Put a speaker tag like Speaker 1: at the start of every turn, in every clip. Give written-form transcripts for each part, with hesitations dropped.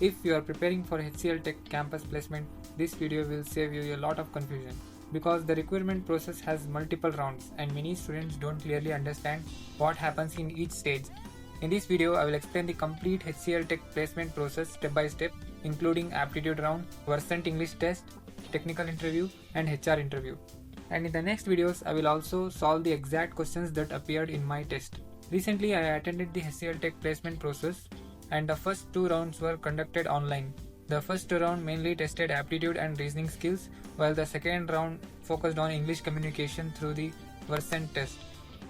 Speaker 1: If you are preparing for HCL Tech campus placement, this video will save you a lot of confusion because the recruitment process has multiple rounds and many students don't clearly understand what happens in each stage. In this video, I will explain the complete HCL Tech placement process step by step, including aptitude round, Versant English test, technical interview, and HR interview. And in the next videos, I will also solve the exact questions that appeared in my test. Recently, I attended the HCL Tech placement process and the first two rounds were conducted online. The first round mainly tested aptitude and reasoning skills, while the second round focused on English communication through the Versant test.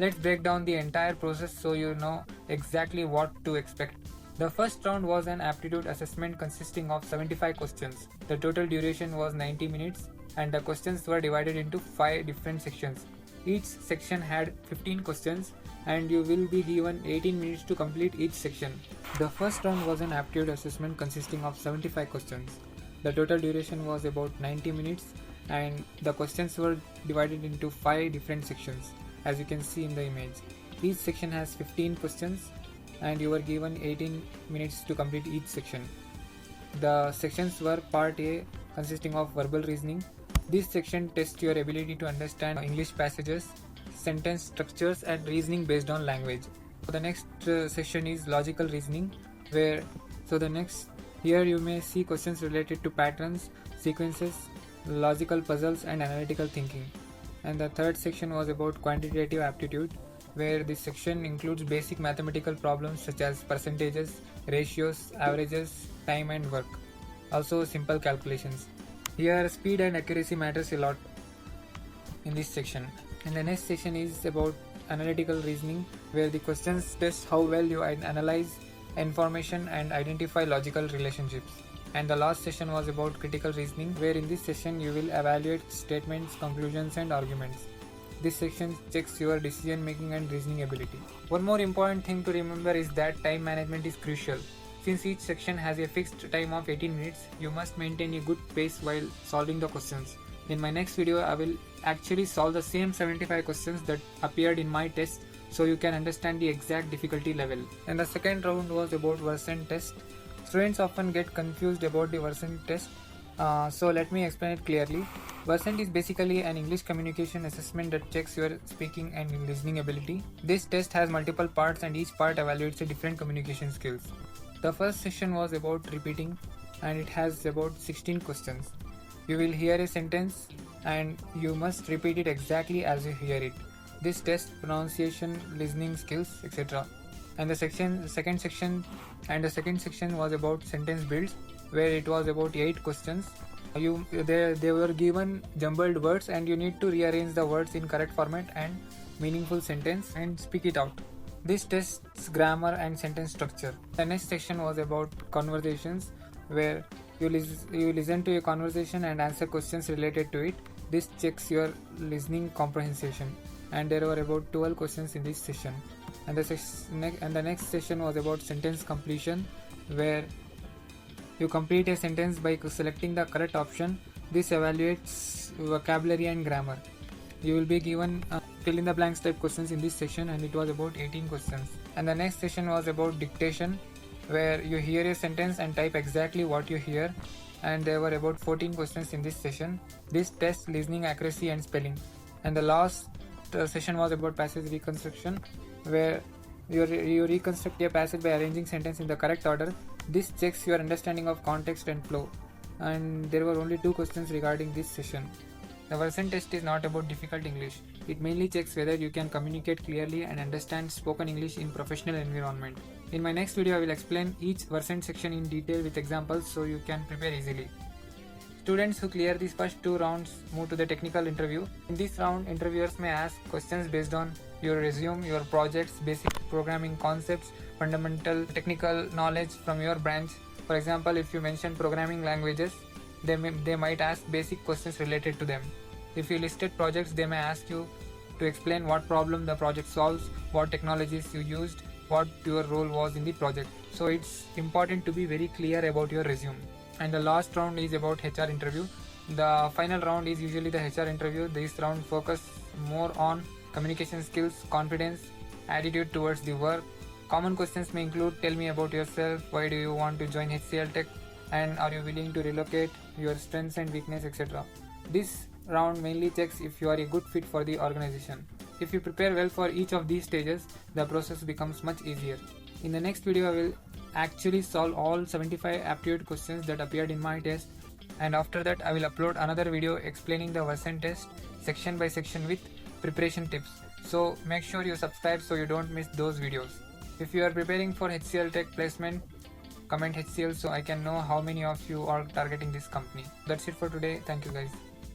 Speaker 1: Let's break down the entire process so you know exactly what to expect. The first round was an aptitude assessment consisting of 75 questions. The total duration was 90 minutes and the questions were divided into 5 different sections. Each section had 15 questions and you will be given 18 minutes to complete each section. The first round was an aptitude assessment consisting of 75 questions. The total duration was about 90 minutes and the questions were divided into 5 different sections, as you can see in the image. Each section has 15 questions and you were given 18 minutes to complete each section. The sections were Part A consisting of verbal reasoning. This section tests your ability to understand English passages, sentence structures and reasoning based on language. The next section is logical reasoning here you may see questions related to patterns, sequences, logical puzzles and analytical thinking. And the third section was about quantitative aptitude, where this section includes basic mathematical problems such as percentages, ratios, averages, time and work. Also simple calculations. Here speed and accuracy matters a lot in this section. And the next section is about analytical reasoning, where the questions test how well you analyze information and identify logical relationships. And the last session was about critical reasoning, where in this session you will evaluate statements, conclusions and arguments. This section checks your decision making and reasoning ability. One more important thing to remember is that time management is crucial. Since each section has a fixed time of 18 minutes, you must maintain a good pace while solving the questions. In my next video, I will actually solve the same 75 questions that appeared in my test so you can understand the exact difficulty level. And the second round was about Versant test. Students often get confused about the Versant test, so let me explain it clearly. Versant is basically an English communication assessment that checks your speaking and listening ability. This test has multiple parts and each part evaluates a different communication skills. The first session was about repeating and it has about 16 questions. You will hear a sentence and you must repeat it exactly as you hear it. This tests pronunciation, listening skills, etc. And the second section was about sentence builds, where it was about 8 questions. They were given jumbled words and you need to rearrange the words in correct format and meaningful sentence and speak it out. This tests grammar and sentence structure. The next section was about conversations, where you listen to a conversation and answer questions related to it. This checks your listening comprehension. And there were about 12 questions in this session. And the next session was about sentence completion, where you complete a sentence by selecting the correct option. This evaluates vocabulary and grammar. You will be given fill in the blanks type questions in this session and it was about 18 questions. And the next session was about dictation, where you hear a sentence and type exactly what you hear, and there were about 14 questions in this session. This tests listening accuracy and spelling. And the last session was about passage reconstruction, where you reconstruct a passage by arranging sentence in the correct order. This checks your understanding of context and flow. And there were only 2 questions regarding this session. The Versant test is not about difficult English. It mainly checks whether you can communicate clearly and understand spoken English in professional environment. In my next video, I will explain each Versant section in detail with examples so you can prepare easily. Students who clear these first 2 rounds move to the technical interview. In this round, interviewers may ask questions based on your resume, your projects, basic programming concepts, fundamental technical knowledge from your branch. For example, if you mention programming languages, they might ask basic questions related to them. If you listed projects, they may ask you to explain what problem the project solves, what technologies you used, what your role was in the project. So it's important to be very clear about your resume. And the last round is about HR interview. The final round is usually the HR interview. This round focuses more on communication skills, confidence, attitude towards the work, Common questions may include: tell me about yourself, why do you want to join HCL Tech, and are you willing to relocate, your strengths and weakness, etc. This round mainly checks if you are a good fit for the organization. If you prepare well for each of these stages, the process becomes much easier. In the next video, I will actually solve all 75 aptitude questions that appeared in my test, and after that I will upload another video explaining the Vasan test section by section with preparation tips. So make sure you subscribe so you don't miss those videos. If you are preparing for HCL Tech placement, comment HCL so I can know how many of you are targeting this company. That's it for today. Thank you guys.